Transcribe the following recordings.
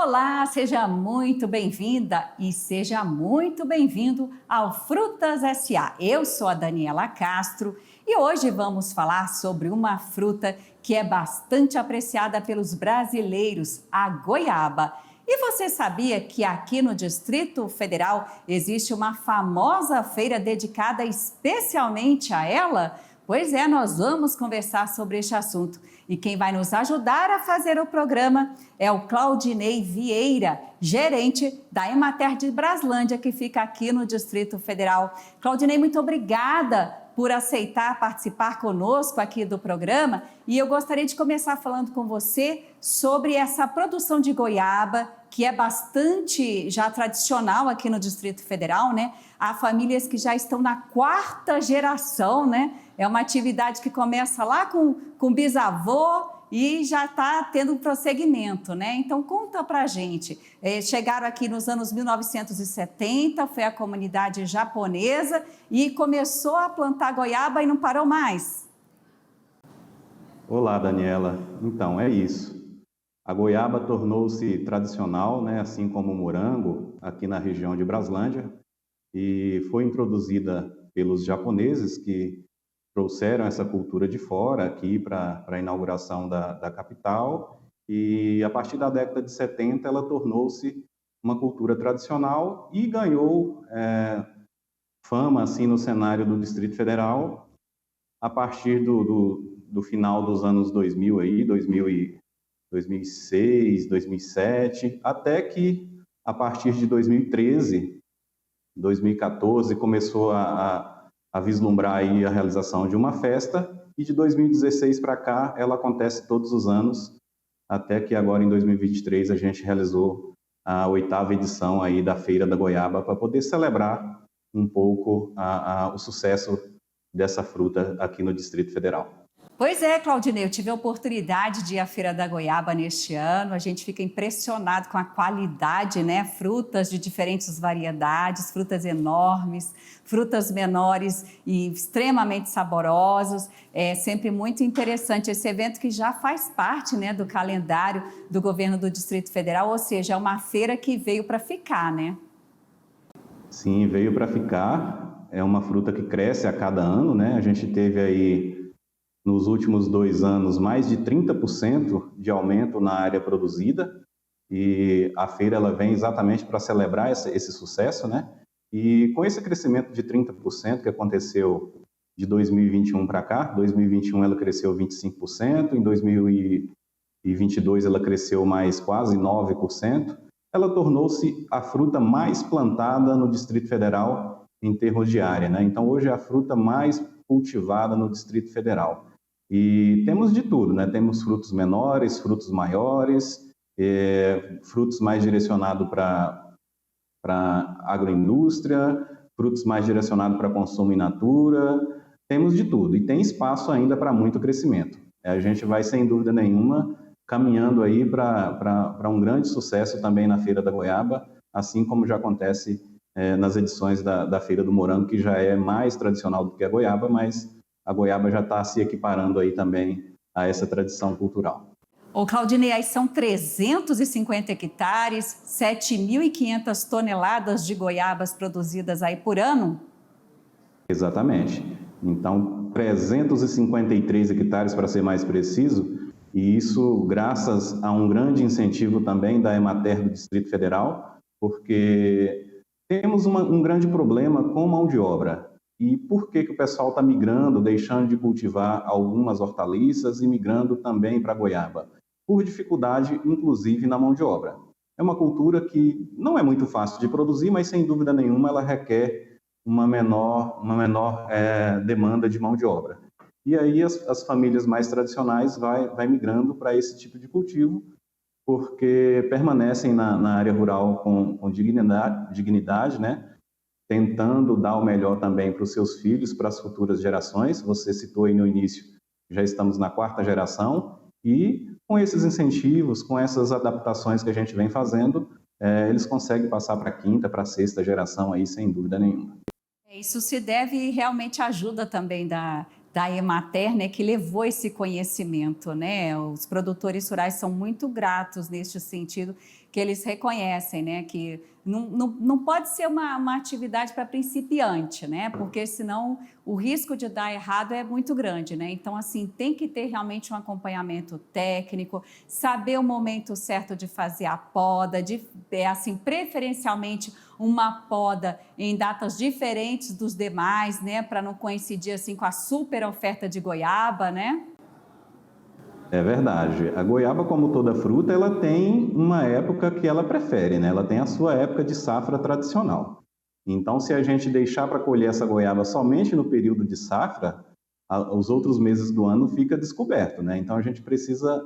Olá, seja muito bem-vinda e seja muito bem-vindo ao Frutas SA. Eu sou a Daniela Castro e hoje vamos falar sobre uma fruta que é bastante apreciada pelos brasileiros, a goiaba. E você sabia que aqui no Distrito Federal existe uma famosa feira dedicada especialmente a ela? Pois é, nós vamos conversar sobre este assunto. E quem vai nos ajudar a fazer o programa é o Claudinei Vieira, gerente da Emater de Braslândia, que fica aqui no Distrito Federal. Claudinei, muito obrigada por aceitar participar conosco aqui do programa. E eu gostaria de começar falando com você sobre essa produção de goiaba, que é bastante já tradicional aqui no Distrito Federal, né? Há famílias que já estão na quarta geração, né? É uma atividade que começa lá com bisavô e já está tendo um prosseguimento, né? Então, conta pra gente. Chegaram aqui nos anos 1970, foi a comunidade japonesa e começou a plantar goiaba e não parou mais. Olá, Daniela. Então, é isso. A goiaba tornou-se tradicional, né, assim como o morango, aqui na região de Braslândia, e foi introduzida pelos japoneses que trouxeram essa cultura de fora aqui para a inauguração da capital, e a partir da década de 70 ela tornou-se uma cultura tradicional e ganhou fama assim no cenário do Distrito Federal a partir do final dos anos 2000, 2006, 2007, até que a partir de 2013, 2014, começou a vislumbrar aí a realização de uma festa, e de 2016 para cá ela acontece todos os anos, até que agora em 2023 a gente realizou a 8ª edição aí da Feira da Goiaba para poder celebrar um pouco o sucesso dessa fruta aqui no Distrito Federal. Pois é, Claudinei, eu tive a oportunidade de ir à Feira da Goiaba neste ano, a gente fica impressionado com a qualidade, né? Frutas de diferentes variedades, frutas enormes, frutas menores e extremamente saborosas. É sempre muito interessante esse evento que já faz parte, né, do calendário do governo do Distrito Federal, ou seja, é uma feira que veio para ficar, né? Sim, veio para ficar, é uma fruta que cresce a cada ano, né? A gente teve aí nos últimos 2 anos, mais de 30% de aumento na área produzida, e a feira ela vem exatamente para celebrar esse sucesso, né? E com esse crescimento de 30% que aconteceu de 2021 para cá, 2021 ela cresceu 25%, em 2022 ela cresceu mais quase 9%, ela tornou-se a fruta mais plantada no Distrito Federal em termos de área, né? Então hoje é a fruta mais cultivada no Distrito Federal. E temos de tudo, né? Temos frutos menores, frutos maiores, frutos mais direcionados para agroindústria, frutos mais direcionados para consumo in natura, temos de tudo. E tem espaço ainda para muito crescimento. A gente vai, sem dúvida nenhuma, caminhando aí para um grande sucesso também na Feira da Goiaba, assim como já acontece nas edições da Feira do Morango, que já é mais tradicional do que a goiaba, mas a goiaba já está se equiparando aí também a essa tradição cultural. Ô Claudinei, aí são 350 hectares, 7.500 toneladas de goiabas produzidas aí por ano? Exatamente. Então, 353 hectares para ser mais preciso, e isso graças a um grande incentivo também da Emater do Distrito Federal, porque temos um grande problema com mão de obra. E por que o pessoal está migrando, deixando de cultivar algumas hortaliças e migrando também para a goiaba? Por dificuldade, inclusive, na mão de obra. É uma cultura que não é muito fácil de produzir, mas sem dúvida nenhuma ela requer uma menor demanda de mão de obra. E aí as famílias mais tradicionais vai migrando para esse tipo de cultivo, porque permanecem na área rural com dignidade, né? Tentando dar o melhor também para os seus filhos, para as futuras gerações. Você citou aí no início, já estamos na 4ª geração, e com esses incentivos, com essas adaptações que a gente vem fazendo, eles conseguem passar para a 5ª, para a 6ª geração aí, sem dúvida nenhuma. Isso se deve realmente à ajuda também da da Emater, né, que levou esse conhecimento, né? Os produtores rurais são muito gratos neste sentido, que eles reconhecem, né, que não pode ser uma atividade para principiante, né? Porque senão o risco de dar errado é muito grande, né? Então, assim, tem que ter realmente um acompanhamento técnico, saber o momento certo de fazer a poda, assim, preferencialmente uma poda em datas diferentes dos demais, né? Para não coincidir assim com a super oferta de goiaba, né? É verdade. A goiaba, como toda fruta, ela tem uma época que ela prefere, né? Ela tem a sua época de safra tradicional. Então, se a gente deixar para colher essa goiaba somente no período de safra, os outros meses do ano fica descoberto, né? Então, a gente precisa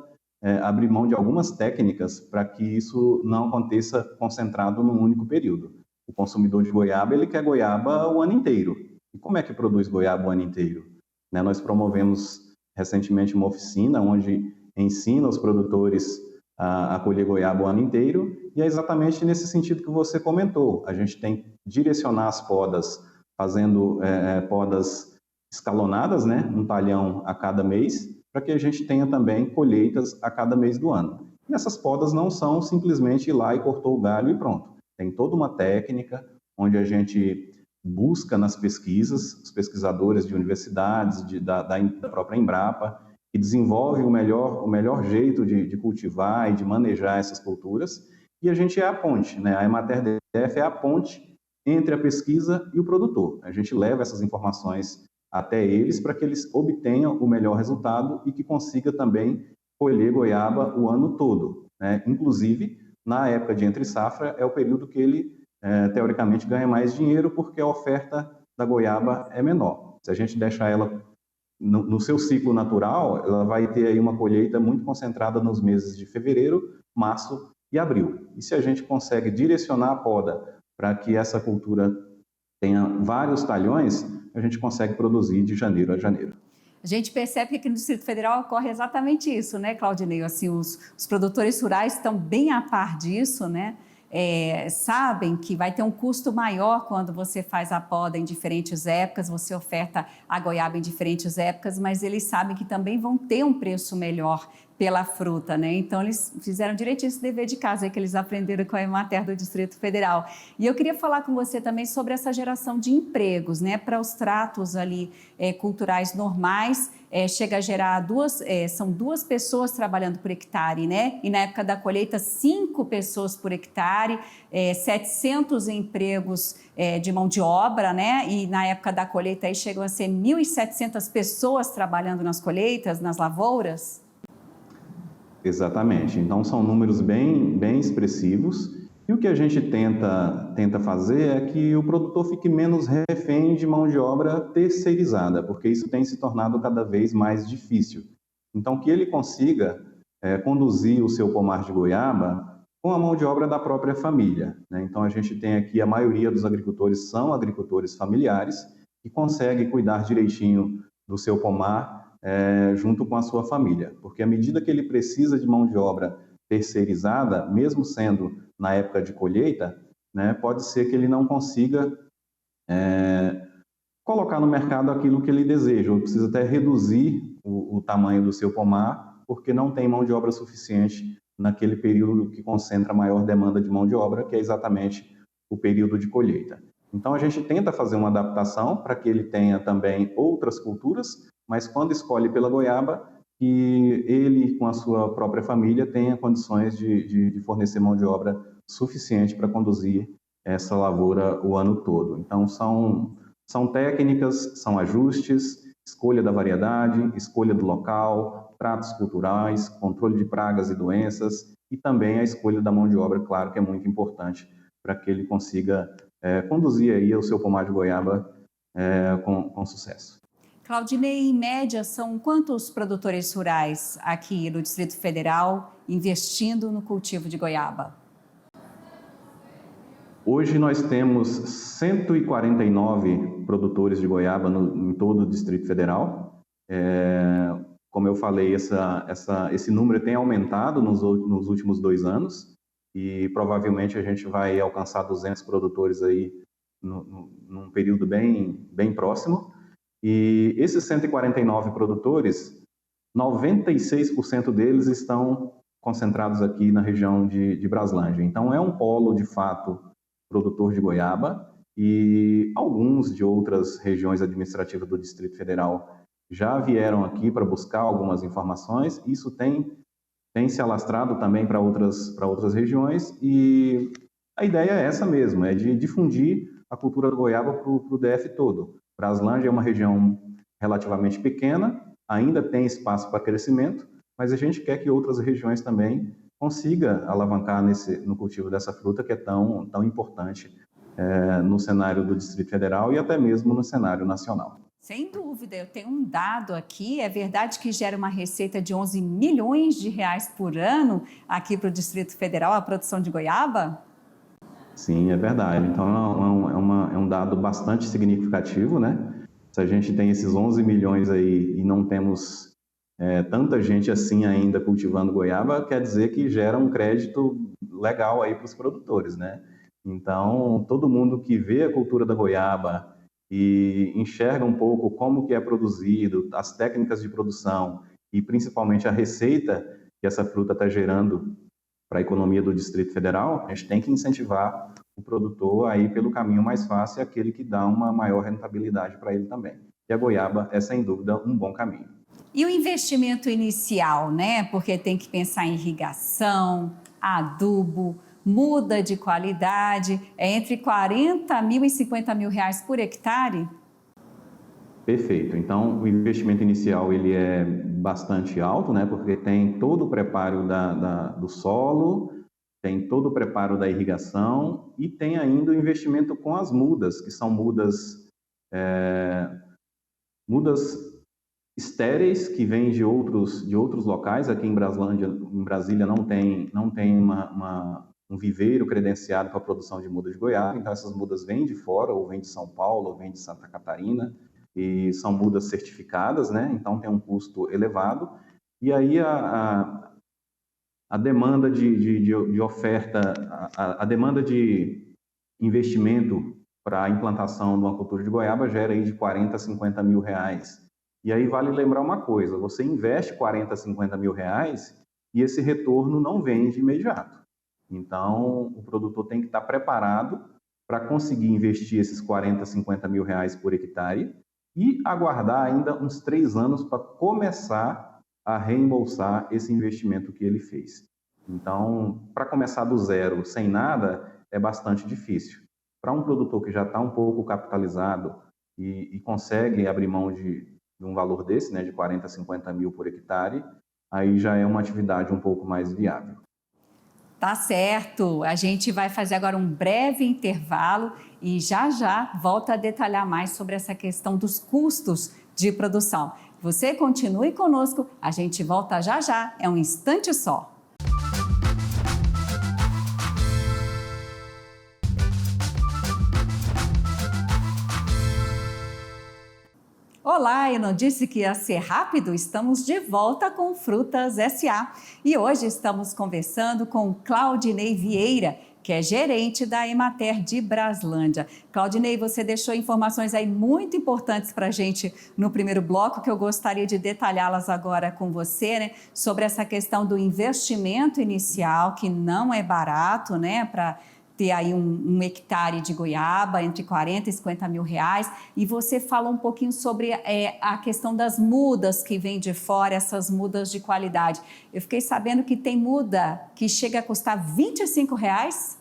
abrir mão de algumas técnicas para que isso não aconteça concentrado num único período. O consumidor de goiaba, ele quer goiaba o ano inteiro. E como é que produz goiaba o ano inteiro? Né? Nós promovemos recentemente uma oficina onde ensina os produtores a colher goiaba o ano inteiro, e é exatamente nesse sentido que você comentou. A gente tem que direcionar as podas, fazendo podas escalonadas, né? Um talhão a cada mês, para que a gente tenha também colheitas a cada mês do ano. E essas podas não são simplesmente ir lá e cortou o galho e pronto. Tem toda uma técnica onde a gente busca nas pesquisas, os pesquisadores de universidades, da própria Embrapa, que desenvolvem o melhor jeito de cultivar e de manejar essas culturas, e a gente é a ponte, né? A Emater DF é a ponte entre a pesquisa e o produtor. A gente leva essas informações até eles para que eles obtenham o melhor resultado e que consiga também colher goiaba o ano todo, né? Inclusive, na época de entre safra, é o período que ele teoricamente ganha mais dinheiro porque a oferta da goiaba é menor. Se a gente deixar ela no seu ciclo natural, ela vai ter aí uma colheita muito concentrada nos meses de fevereiro, março e abril. E se a gente consegue direcionar a poda para que essa cultura tenha vários talhões, a gente consegue produzir de janeiro a janeiro. A gente percebe que aqui no Distrito Federal ocorre exatamente isso, né, Claudinei? Assim, os produtores rurais estão bem a par disso, né? Sabem que vai ter um custo maior quando você faz a poda em diferentes épocas, você oferta a goiaba em diferentes épocas, mas eles sabem que também vão ter um preço melhor pela fruta, né? Então, eles fizeram direitinho esse dever de casa aí que eles aprenderam com a Emater do Distrito Federal. E eu queria falar com você também sobre essa geração de empregos, né? Para os tratos ali culturais normais, chega a gerar são 2 pessoas trabalhando por hectare, né? E na época da colheita, 5 pessoas por hectare, 700 empregos de mão de obra, né? E na época da colheita aí chegam a ser 1.700 pessoas trabalhando nas colheitas, nas lavouras. Exatamente. Então, são números bem expressivos. E o que a gente tenta fazer é que o produtor fique menos refém de mão de obra terceirizada, porque isso tem se tornado cada vez mais difícil. Então, que ele consiga conduzir o seu pomar de goiaba com a mão de obra da própria família, né? Então, a gente tem aqui, a maioria dos agricultores são agricultores familiares que conseguem cuidar direitinho do seu pomar junto com a sua família, porque à medida que ele precisa de mão de obra terceirizada, mesmo sendo na época de colheita, né, pode ser que ele não consiga colocar no mercado aquilo que ele deseja, ou precisa até reduzir o tamanho do seu pomar, porque não tem mão de obra suficiente naquele período que concentra a maior demanda de mão de obra, que é exatamente o período de colheita. Então, a gente tenta fazer uma adaptação para que ele tenha também outras culturas, mas quando escolhe pela goiaba, que ele, com a sua própria família, tenha condições de fornecer mão de obra suficiente para conduzir essa lavoura o ano todo. Então, são técnicas, são ajustes, escolha da variedade, escolha do local, tratos culturais, controle de pragas e doenças e também a escolha da mão de obra, claro que é muito importante para que ele consiga conduzir aí o seu pomar de goiaba com sucesso. Claudinei, em média, são quantos produtores rurais aqui no Distrito Federal investindo no cultivo de goiaba? Hoje nós temos 149 produtores de goiaba em todo o Distrito Federal. Como eu falei, esse número tem aumentado nos últimos 2 anos e provavelmente a gente vai alcançar 200 produtores aí num período bem próximo. E esses 149 produtores, 96% deles estão concentrados aqui na região de Braslândia. Então, é um polo, de fato, produtor de goiaba, e alguns de outras regiões administrativas do Distrito Federal já vieram aqui para buscar algumas informações. Isso tem se alastrado também para outras regiões, e a ideia é essa mesmo, é de difundir a cultura do goiaba para o DF todo. Braslândia é uma região relativamente pequena, ainda tem espaço para crescimento, mas a gente quer que outras regiões também consigam alavancar no cultivo dessa fruta que é tão importante no cenário do Distrito Federal e até mesmo no cenário nacional. Sem dúvida, eu tenho um dado aqui, é verdade que gera uma receita de 11 milhões de reais por ano aqui para o Distrito Federal, a produção de goiaba? Sim, é verdade. Então, é um dado bastante significativo, né? Se a gente tem esses 11 milhões aí e não temos tanta gente assim ainda cultivando goiaba, quer dizer que gera um crédito legal aí para os produtores, né? Então, todo mundo que vê a cultura da goiaba e enxerga um pouco como que é produzido, as técnicas de produção e principalmente a receita que essa fruta está gerando para a economia do Distrito Federal, a gente tem que incentivar o produtor a ir pelo caminho mais fácil, aquele que dá uma maior rentabilidade para ele também. E a goiaba é, sem dúvida, um bom caminho. E o investimento inicial, né? Porque tem que pensar em irrigação, adubo, muda de qualidade, é entre 40 mil e 50 mil reais por hectare? Perfeito. Então, o investimento inicial ele é bastante alto, né? Porque tem todo o preparo do solo, tem todo o preparo da irrigação e tem ainda o investimento com as mudas, que são mudas estéreis que vêm de outros locais. Aqui em Brasília não tem um viveiro credenciado para a produção de mudas de goiaba, então essas mudas vêm de fora, ou vêm de São Paulo, ou vêm de Santa Catarina, e são mudas certificadas, né? Então tem um custo elevado, e aí a demanda de oferta, a demanda de investimento para a implantação de uma cultura de goiaba gera aí de 40 a 50 mil reais. E aí vale lembrar uma coisa, você investe 40 a 50 mil reais e esse retorno não vem de imediato. Então, o produtor tem que estar preparado para conseguir investir esses 40, 50 mil reais por hectare e aguardar ainda uns 3 anos para começar a reembolsar esse investimento que ele fez. Então, para começar do zero, sem nada, é bastante difícil. Para um produtor que já está um pouco capitalizado e consegue abrir mão de um valor desse, né, de 40, 50 mil por hectare, aí já é uma atividade um pouco mais viável. Tá certo, a gente vai fazer agora um breve intervalo e já volta a detalhar mais sobre essa questão dos custos de produção. Você continue conosco, a gente volta já, é um instante só. Olá, eu não disse que ia ser rápido? Estamos de volta com Frutas S.A. E hoje estamos conversando com Claudinei Vieira, que é gerente da Emater de Braslândia. Claudinei, você deixou informações aí muito importantes para a gente no primeiro bloco, que eu gostaria de detalhá-las agora com você, né? Sobre essa questão do investimento inicial, que não é barato, né? Para ter aí um hectare de goiaba entre 40 e 50 mil reais, e você falou um pouquinho sobre a questão das mudas que vêm de fora, essas mudas de qualidade. Eu fiquei sabendo que tem muda que chega a custar R$25?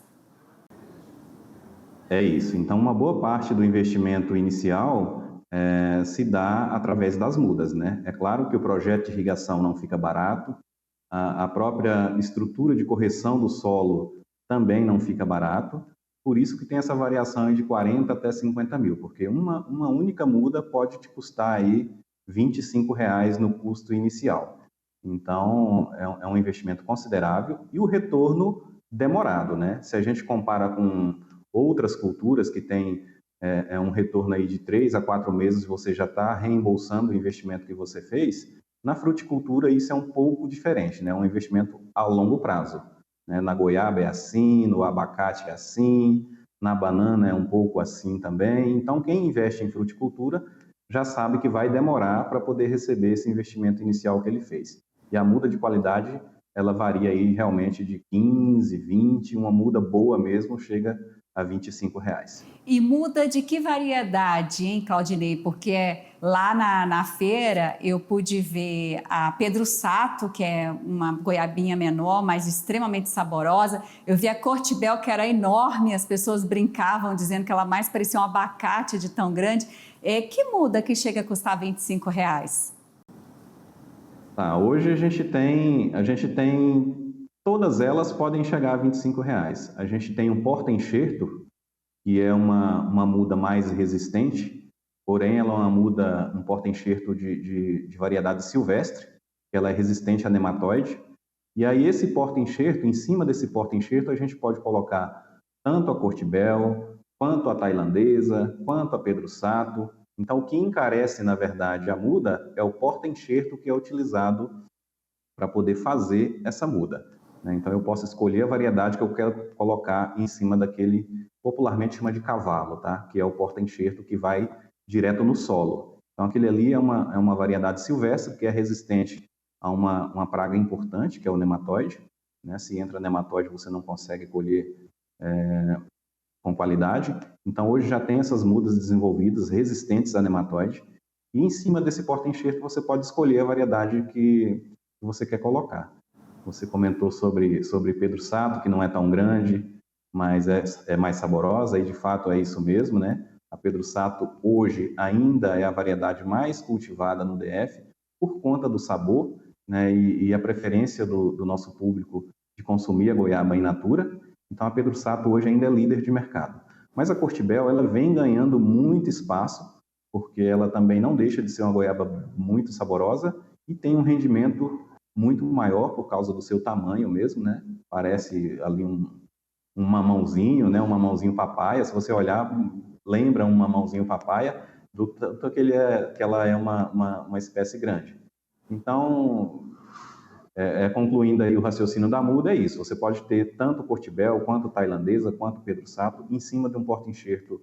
É isso. Então, uma boa parte do investimento inicial se dá através das mudas, né? É claro que o projeto de irrigação não fica barato, a própria estrutura de correção do solo também não fica barato, por isso que tem essa variação de 40 até 50 mil, porque uma única muda pode te custar aí R$25 no custo inicial. Então, é um investimento considerável e o retorno demorado, né? Se a gente compara com outras culturas que têm um retorno aí de 3 a 4 meses, você já está reembolsando o investimento que você fez, na fruticultura isso é um pouco diferente, né? É um investimento a longo prazo. Na goiaba é assim, no abacate é assim, na banana é um pouco assim também. Então, quem investe em fruticultura já sabe que vai demorar para poder receber esse investimento inicial que ele fez. E a muda de qualidade, ela varia aí realmente de 15, 20, uma muda boa mesmo chega a R$ 25. E muda de que variedade, hein, Claudinei? Porque lá na feira eu pude ver a Pedro Sato, que é uma goiabinha menor, mas extremamente saborosa. Eu vi a Cortibel, que era enorme, as pessoas brincavam dizendo que ela mais parecia um abacate de tão grande. Que muda que chega a custar R$ 25? Tá, hoje todas elas podem chegar a R$ 25. A gente tem um porta-enxerto, que é uma muda mais resistente, porém ela é um porta-enxerto de variedade silvestre, que ela é resistente a nematóide. E aí esse porta-enxerto, em cima desse porta-enxerto, a gente pode colocar tanto a Cortibel, quanto a tailandesa, quanto a Pedro Sato. Então, o que encarece, na verdade, a muda é o porta-enxerto que é utilizado para poder fazer essa muda, né? Então, eu posso escolher a variedade que eu quero colocar em cima daquele, popularmente chama de cavalo, tá? Que é o porta-enxerto que vai direto no solo. Então, aquele ali é uma variedade silvestre que é resistente a uma praga importante, que é o nematóide, né? Se entra nematóide, você não consegue colher com qualidade. Então, hoje já tem essas mudas desenvolvidas, resistentes a nematóide, e em cima desse porta-enxerto você pode escolher a variedade que você quer colocar. Você comentou sobre Pedro Sato, que não é tão grande, mas é mais saborosa, e de fato é isso mesmo, né? A Pedro Sato hoje ainda é a variedade mais cultivada no DF, por conta do sabor, né? E a preferência do nosso público de consumir a goiaba in natura. Então, a Pedro Sato hoje ainda é líder de mercado. Mas a Cortibel, ela vem ganhando muito espaço, porque ela também não deixa de ser uma goiaba muito saborosa e tem um rendimento muito maior por causa do seu tamanho mesmo, né? Parece ali um mamãozinho, né? Um mamãozinho papaya. Se você olhar, lembra um mamãozinho papaya, do tanto que ela é uma espécie grande. Então, concluindo aí o raciocínio da muda, é isso. Você pode ter tanto Cortibel, quanto tailandesa, quanto Pedro Sato, em cima de um porta-enxerto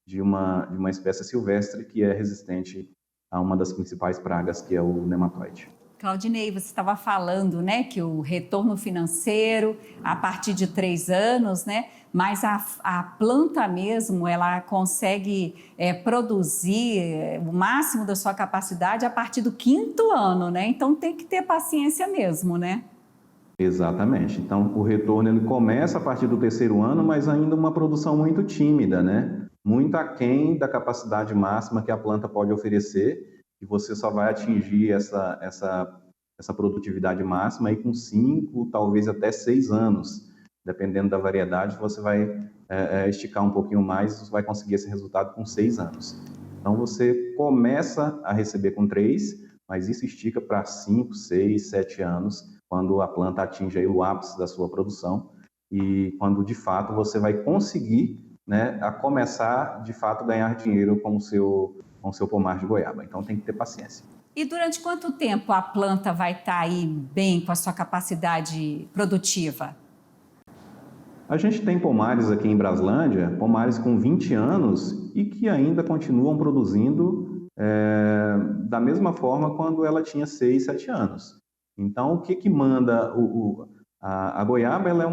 de uma espécie silvestre que é resistente a uma das principais pragas, que é o nematóide. Claudinei, você estava falando, né, que o retorno financeiro a partir de 3 anos, né, mas a planta mesmo, ela consegue produzir o máximo da sua capacidade a partir do 5º ano, né? Então tem que ter paciência mesmo, né? Exatamente. Então, o retorno ele começa a partir do 3º ano, mas ainda uma produção muito tímida, né? Muito aquém da capacidade máxima que a planta pode oferecer, e você só vai atingir essa produtividade máxima aí com 5, talvez até 6 anos. Dependendo da variedade, você vai esticar um pouquinho mais, você vai conseguir esse resultado com 6 anos. Então, você começa a receber com 3, mas isso estica para 5, 6, 7 anos, quando a planta atinge aí o ápice da sua produção e quando, de fato, você vai conseguir, né, a começar, de fato, ganhar dinheiro com o seu pomar de goiaba. Então, tem que ter paciência. E durante quanto tempo a planta vai estar aí bem com a sua capacidade produtiva? A gente tem pomares aqui em Braslândia, pomares com 20 anos e que ainda continuam produzindo da mesma forma quando ela tinha 6, 7 anos. Então, o que manda? A goiaba ela é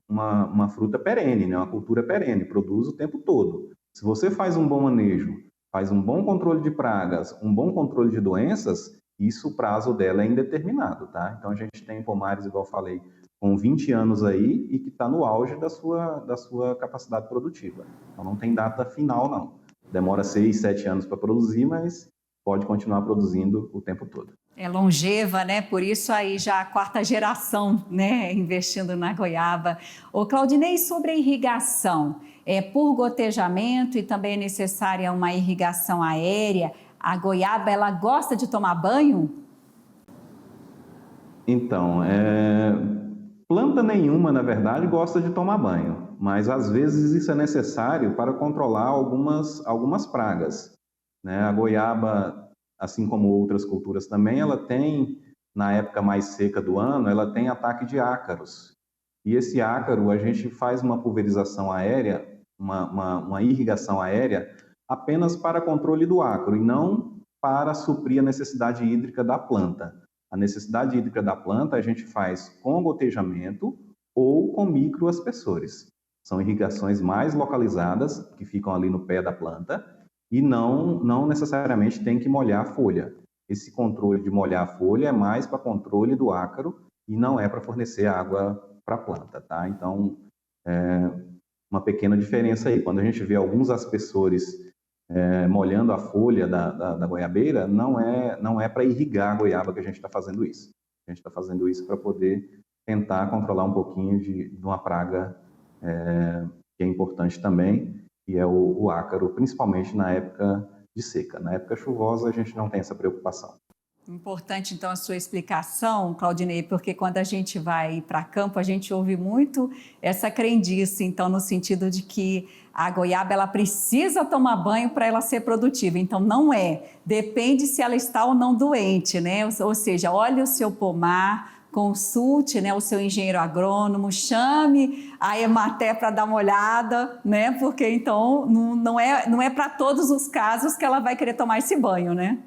uma fruta perene, né? Uma cultura perene, produz o tempo todo. Se você faz um bom manejo, faz um bom controle de pragas, um bom controle de doenças, o prazo dela é indeterminado, tá? Então, a gente tem pomares, igual eu falei, com 20 anos aí e que está no auge da sua capacidade produtiva. Então, não tem data final, não. Demora 6, 7 anos para produzir, mas pode continuar produzindo o tempo todo. É longeva, né? Por isso aí já a 4ª geração, né, investindo na goiaba. Ô Claudinei, sobre a irrigação, por gotejamento e também é necessária uma irrigação aérea, a goiaba, ela gosta de tomar banho? Então, planta nenhuma, na verdade, gosta de tomar banho, mas às vezes isso é necessário para controlar algumas pragas, né? A goiaba, assim como outras culturas também, ela tem, na época mais seca do ano, ela tem ataque de ácaros. E esse ácaro, a gente faz uma pulverização aérea, uma irrigação aérea, apenas para controle do ácaro, e não para suprir a necessidade hídrica da planta. A necessidade hídrica da planta a gente faz com gotejamento ou com microaspersores. São irrigações mais localizadas, que ficam ali no pé da planta, e não necessariamente tem que molhar a folha. Esse controle de molhar a folha é mais para controle do ácaro e não é para fornecer água para a planta, tá? Então, uma pequena diferença aí. Quando a gente vê alguns aspersores molhando a folha da goiabeira, não é para irrigar a goiaba que a gente está fazendo isso. A gente está fazendo isso para poder tentar controlar um pouquinho de uma praga que é importante também, que é o ácaro, principalmente na época de seca. Na época chuvosa, a gente não tem essa preocupação. Importante, então, a sua explicação, Claudinei, porque quando a gente vai para campo, a gente ouve muito essa crendice, então, no sentido de que a goiaba ela precisa tomar banho para ela ser produtiva. Então, não é. Depende se ela está ou não doente, né? Ou seja, olhe o seu pomar, consulte, né, o seu engenheiro agrônomo, chame a Emater para dar uma olhada, né? Porque, então, não é para todos os casos que ela vai querer tomar esse banho, né?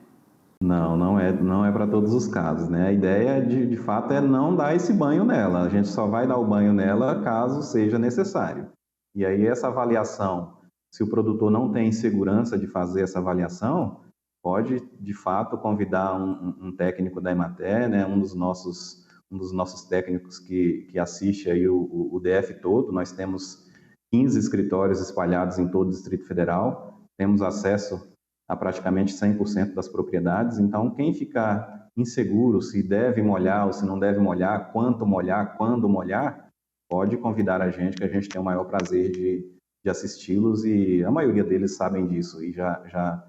Não é para todos os casos, né? A ideia, de fato, é não dar esse banho nela. A gente só vai dar o banho nela caso seja necessário. E aí essa avaliação, se o produtor não tem segurança de fazer essa avaliação, pode, de fato, convidar um técnico da Emater, né? Um dos nossos técnicos que assiste aí o DF todo. Nós temos 15 escritórios espalhados em todo o Distrito Federal, temos acesso a praticamente 100% das propriedades. Então, quem ficar inseguro se deve molhar ou se não deve molhar, quanto molhar, quando molhar, pode convidar a gente, que a gente tem o maior prazer de assisti-los, e a maioria deles sabem disso e já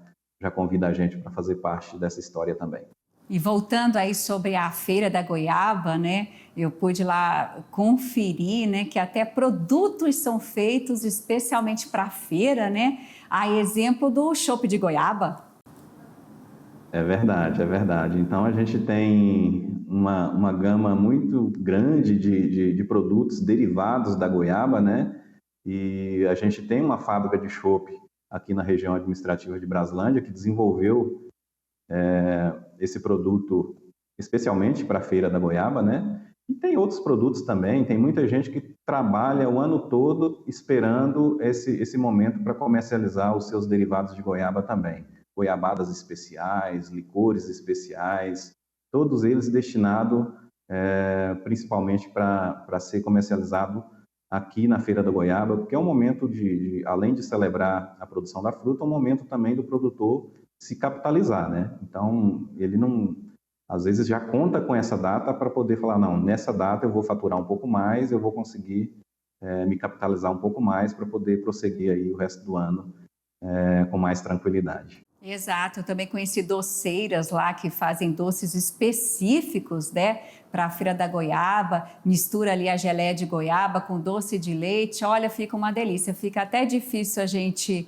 convida a gente para fazer parte dessa história também. E voltando aí sobre a Feira da Goiaba, né? Eu pude lá conferir, né, que até produtos são feitos especialmente para a feira, né? A exemplo do chopp de goiaba. É verdade, é verdade. Então a gente tem uma gama muito grande de produtos derivados da goiaba, né? E a gente tem uma fábrica de chopp aqui na região administrativa de Braslândia que desenvolveu esse produto especialmente para a Feira da Goiaba, né? E tem outros produtos também, tem muita gente que trabalha o ano todo esperando esse momento para comercializar os seus derivados de goiaba também. Goiabadas especiais, licores especiais, todos eles destinados principalmente para ser comercializado aqui na Feira da Goiaba, porque é um momento além de celebrar a produção da fruta, é um momento também do produtor se capitalizar, né? Então, ele não, às vezes já conta com essa data para poder falar, não, nessa data eu vou faturar um pouco mais, eu vou conseguir me capitalizar um pouco mais para poder prosseguir aí o resto do ano com mais tranquilidade. Exato, eu também conheci doceiras lá que fazem doces específicos, né, para a Feira da Goiaba, mistura ali a geleia de goiaba com doce de leite, olha, fica uma delícia, fica até difícil a gente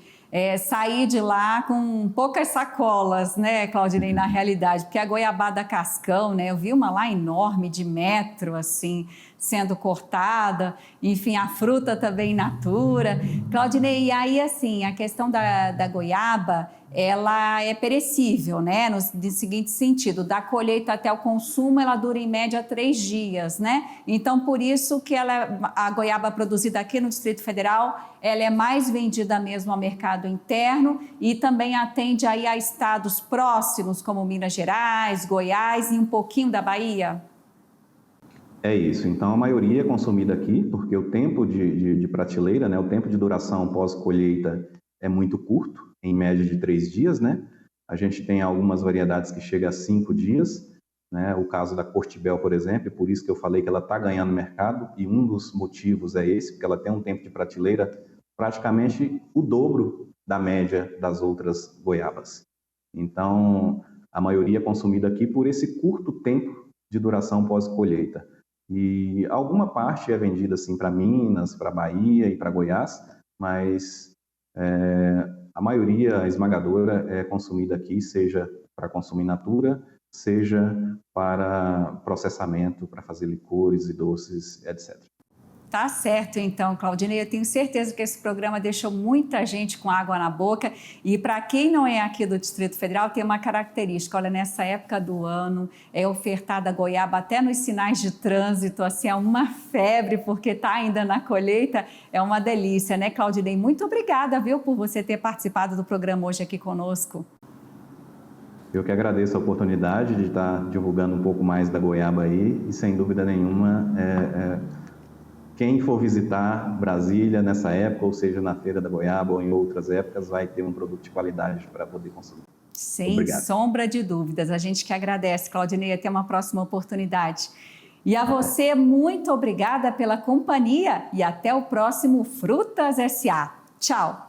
sair de lá com poucas sacolas, né, Claudinei, na realidade, porque a goiabada cascão, né, eu vi uma lá enorme, de metro, assim, sendo cortada, enfim, a fruta também in natura. Claudinei, e aí, assim, a questão da goiaba, ela é perecível, né, no seguinte sentido, da colheita até o consumo, ela dura em média 3 dias, né, então por isso que a goiaba produzida aqui no Distrito Federal, ela é mais vendida mesmo ao mercado interno e também atende aí a estados próximos, como Minas Gerais, Goiás e um pouquinho da Bahia? É isso, então a maioria é consumida aqui, porque o tempo de prateleira, né, o tempo de duração pós-colheita é muito curto, em média de 3 dias, né? A gente tem algumas variedades que chegam a 5 dias, né? O caso da Cortibel, por exemplo, por isso que eu falei que ela está ganhando mercado, e um dos motivos é esse, porque ela tem um tempo de prateleira praticamente o dobro da média das outras goiabas. Então, a maioria é consumida aqui por esse curto tempo de duração pós-colheita. E alguma parte é vendida assim para Minas, para Bahia e para Goiás, mas a maioria esmagadora é consumida aqui, seja para consumo in natura, seja para processamento, para fazer licores e doces, etc. Tá certo, então, Claudinei, eu tenho certeza que esse programa deixou muita gente com água na boca e para quem não é aqui do Distrito Federal, tem uma característica, olha, nessa época do ano é ofertada goiaba até nos sinais de trânsito, assim, é uma febre porque está ainda na colheita, é uma delícia, né, Claudinei? Muito obrigada, viu, por você ter participado do programa hoje aqui conosco. Eu que agradeço a oportunidade de estar divulgando um pouco mais da goiaba aí e, sem dúvida nenhuma, quem for visitar Brasília nessa época, ou seja, na Feira da Goiaba ou em outras épocas, vai ter um produto de qualidade para poder consumir. Sem Obrigado. sombra de dúvidas. A gente que agradece, Claudinei, até uma próxima oportunidade. E a você, muito obrigada pela companhia e até o próximo Frutas S.A. Tchau!